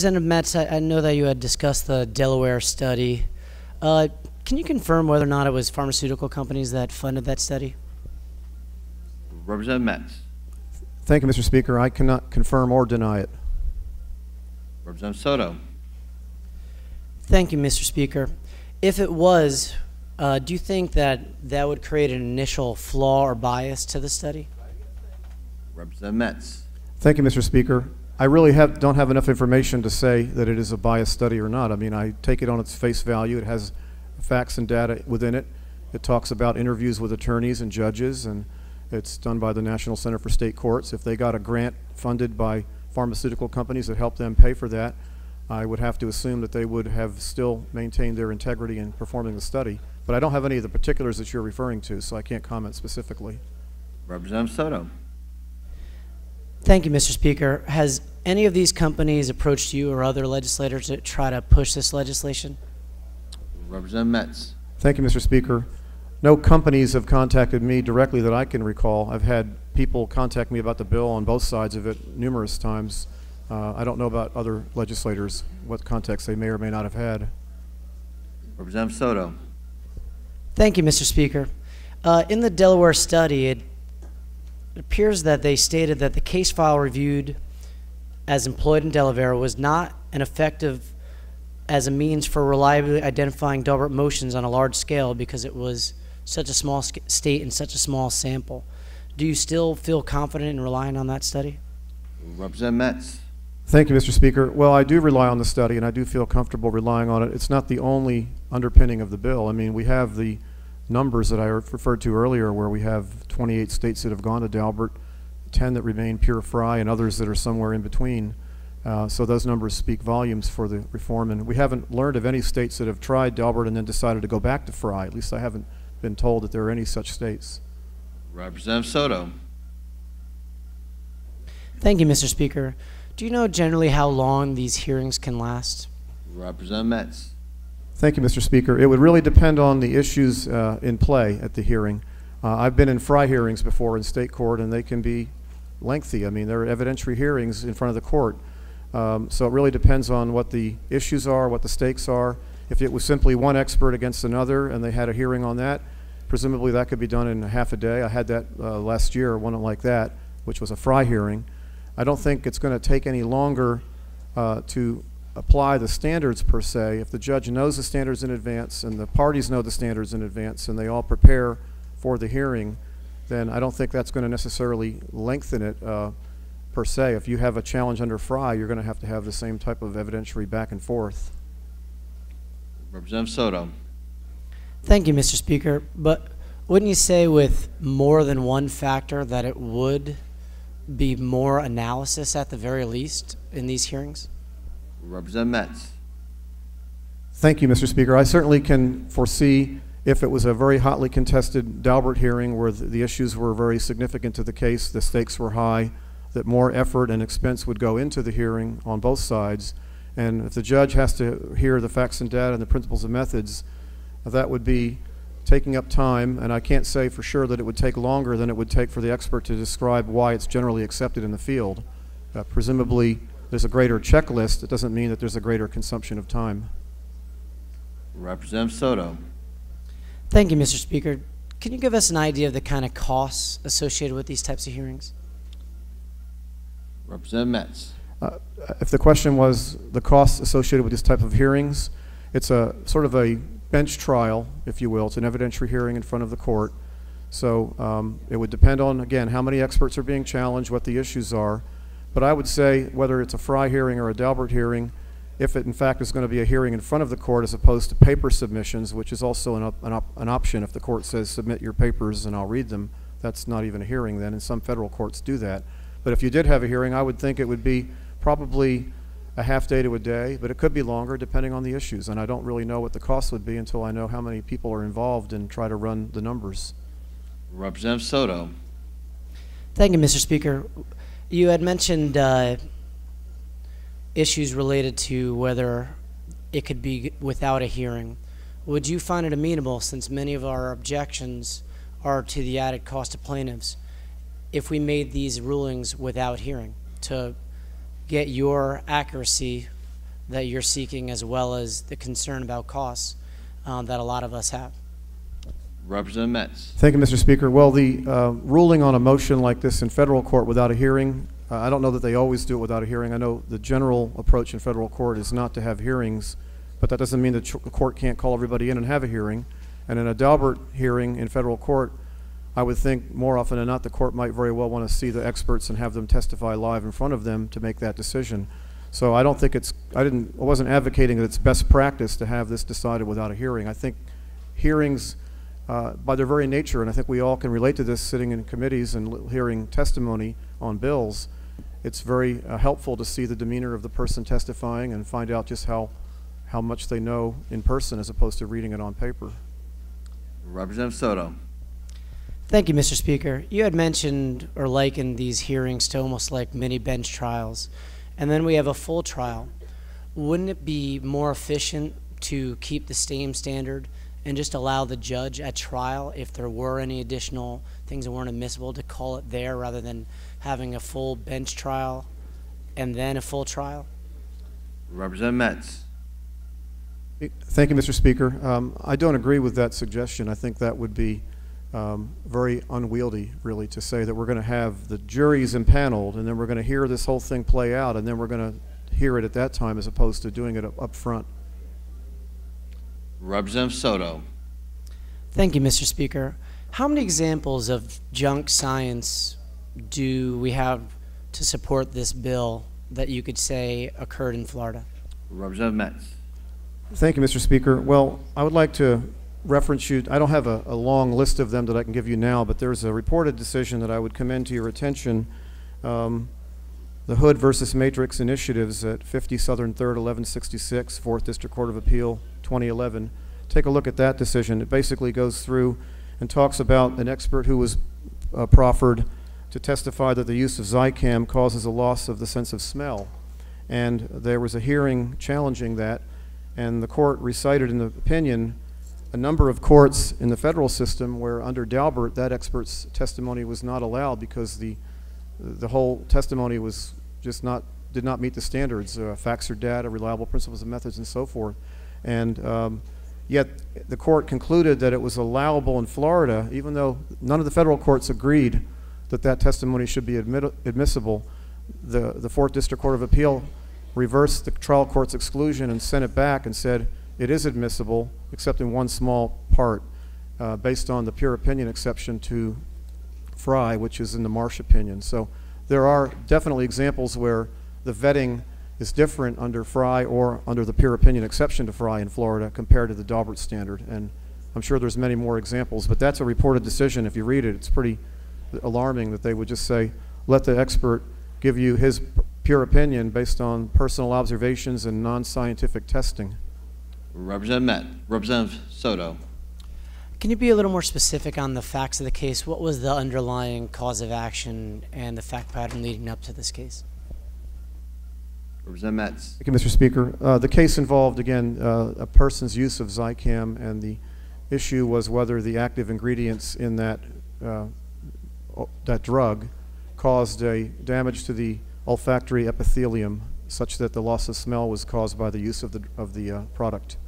Representative Metz, I know that you had discussed the Delaware study. Can you confirm whether or not it was pharmaceutical companies that funded that study? Representative Metz. Thank you, Mr. Speaker. I cannot confirm or deny it. Representative Soto. Thank you, Mr. Speaker. If it was, do you think that that would create an initial flaw or bias to the study? Representative Metz. Thank you, Mr. Speaker. I really don't have enough information to say that it is a biased study or not. I mean, I take it on its face value. It has facts and data within it. It talks about interviews with attorneys and judges, and it's done by the National Center for State Courts. If they got a grant funded by pharmaceutical companies that helped them pay for that, I would have to assume that they would have still maintained their integrity in performing the study. But I don't have any of the particulars that you're referring to, so I can't comment specifically. Representative Soto. Thank you, Mr. Speaker. Has any of these companies approached you or other legislators to try to push this legislation? Representative Metz. Thank you, Mr. Speaker. No companies have contacted me directly that I can recall. I've had people contact me about the bill on both sides of it numerous times. I don't know about other legislators, what contacts they may or may not have had. Representative Soto. Thank you, Mr. Speaker. In the Delaware study, it appears that they stated that the case file reviewed as employed in Delaware was not an effective as a means for reliably identifying Delbert motions on a large scale because it was such a small state and such a small sample. Do you still feel confident in relying on that study? Representative Metz. Thank you, Mr. Speaker. Well, I do rely on the study, and I do feel comfortable relying on it. It's not the only underpinning of the bill. I mean, we have the numbers that I referred to earlier where we have 28 states that have gone to Delbert, 10 that remain pure fry, and others that are somewhere in between. So those numbers speak volumes for the reform, and we haven't learned of any states that have tried Delbert and then decided to go back to fry. At least I haven't been told that there are any such states. Representative Soto. Thank you, Mr. Speaker. Do you know generally how long these hearings can last? Representative Metz. Thank you, Mr. Speaker. It would really depend on the issues in play at the hearing. I've been in fry hearings before in state court, and they can be lengthy. I mean, there are evidentiary hearings in front of the court. So it really depends on what the issues are, what the stakes are. If it was simply one expert against another and they had a hearing on that, presumably that could be done in half a day. I had that last year, one like that, which was a fry hearing. I don't think it's going to take any longer to apply the standards per se. If the judge knows the standards in advance and the parties know the standards in advance and they all prepare for the hearing, then I don't think that's going to necessarily lengthen it per se. If you have a challenge under fry, you're going to have the same type of evidentiary back and forth. Representative Soto. Thank you, Mr. Speaker. But wouldn't you say with more than one factor that it would be more analysis at the very least in these hearings? Representative Metz. Thank you, Mr. Speaker. I certainly can foresee if it was a very hotly contested Daubert hearing where the issues were very significant to the case, the stakes were high, that more effort and expense would go into the hearing on both sides. And if the judge has to hear the facts and data and the principles and methods, that would be taking up time, and I can't say for sure that it would take longer than it would take for the expert to describe why it's generally accepted in the field. Presumably, there's a greater checklist. It doesn't mean that there's a greater consumption of time. Representative Soto. Thank you, Mr. Speaker. Can you give us an idea of the kind of costs associated with these types of hearings? Representative Metz. If the question was the costs associated with this type of hearings, it's a sort of a bench trial, if you will. It's an evidentiary hearing in front of the court. So it would depend on, again, how many experts are being challenged, what the issues are. But I would say whether it's a fry hearing or a Daubert hearing, if it in fact is going to be a hearing in front of the court as opposed to paper submissions, which is also an option if the court says submit your papers and I'll read them, that's not even a hearing then, and some federal courts do that. But if you did have a hearing, I would think it would be probably a half day to a day, but it could be longer depending on the issues, and I don't really know what the cost would be until I know how many people are involved and try to run the numbers. Representative Soto. Thank you, Mr. Speaker. You had mentioned issues related to whether it could be without a hearing. Would you find it amenable, since many of our objections are to the added cost to plaintiffs, if we made these rulings without hearing to get your accuracy that you're seeking, as well as the concern about costs that a lot of us have. Representative Metz. Thank you, Mr. Speaker. Well, the ruling on a motion like this in federal court without a hearing, I don't know that they always do it without a hearing. I know the general approach in federal court is not to have hearings, but that doesn't mean the court can't call everybody in and have a hearing. And in a Daubert hearing in federal court, I would think more often than not the court might very well want to see the experts and have them testify live in front of them to make that decision. So I don't think I wasn't advocating that it's best practice to have this decided without a hearing. I think hearings, by their very nature, and I think we all can relate to this sitting in committees and hearing testimony on bills, it's very helpful to see the demeanor of the person testifying and find out just how much they know in person as opposed to reading it on paper. Representative Soto. Thank you, Mr. Speaker. You had mentioned or likened these hearings to almost like mini bench trials, and then we have a full trial. Wouldn't it be more efficient to keep the same standard and just allow the judge at trial, if there were any additional things that weren't admissible, to call it there rather than having a full bench trial and then a full trial? Representative Metz. Thank you, Mr. Speaker. I don't agree with that suggestion. I think that would be very unwieldy, really, to say that we're going to have the juries impaneled and then we're going to hear this whole thing play out and then we're going to hear it at that time as opposed to doing it up front. Representative Soto. Thank you, Mr. Speaker. How many examples of junk science do we have to support this bill that you could say occurred in Florida? Representative Metz. Thank you, Mr. Speaker. Well, I would like to reference you. I don't have a long list of them that I can give you now, but there's a reported decision that I would commend to your attention. The Hood versus Matrix Initiatives at 50 Southern 3rd, 1166, 4th District Court of Appeal, 2011. Take a look at that decision. It basically goes through and talks about an expert who was proffered to testify that the use of Zicam causes a loss of the sense of smell. And there was a hearing challenging that, and the court recited in the opinion a number of courts in the federal system where under Daubert that expert's testimony was not allowed because the whole testimony was just did not meet the standards, facts or data, reliable principles and methods, and so forth. And yet the court concluded that it was allowable in Florida, even though none of the federal courts agreed that that testimony should be admissible. The 4th District Court of Appeal reversed the trial court's exclusion and sent it back and said it is admissible, except in one small part, based on the pure opinion exception to Fry, which is in the Marsh opinion. So there are definitely examples where the vetting is different under Fry or under the pure opinion exception to Fry in Florida compared to the Daubert standard. And I'm sure there's many more examples, but that's a reported decision. If you read it, it's pretty alarming that they would just say, let the expert give you his pure opinion based on personal observations and non-scientific testing. Representative Soto. Can you be a little more specific on the facts of the case? What was the underlying cause of action and the fact pattern leading up to this case? Representative Metz. Thank you, Mr. Speaker. The case involved, again, a person's use of Zicam, and the issue was whether the active ingredients in that drug caused a damage to the olfactory epithelium such that the loss of smell was caused by the use of the product.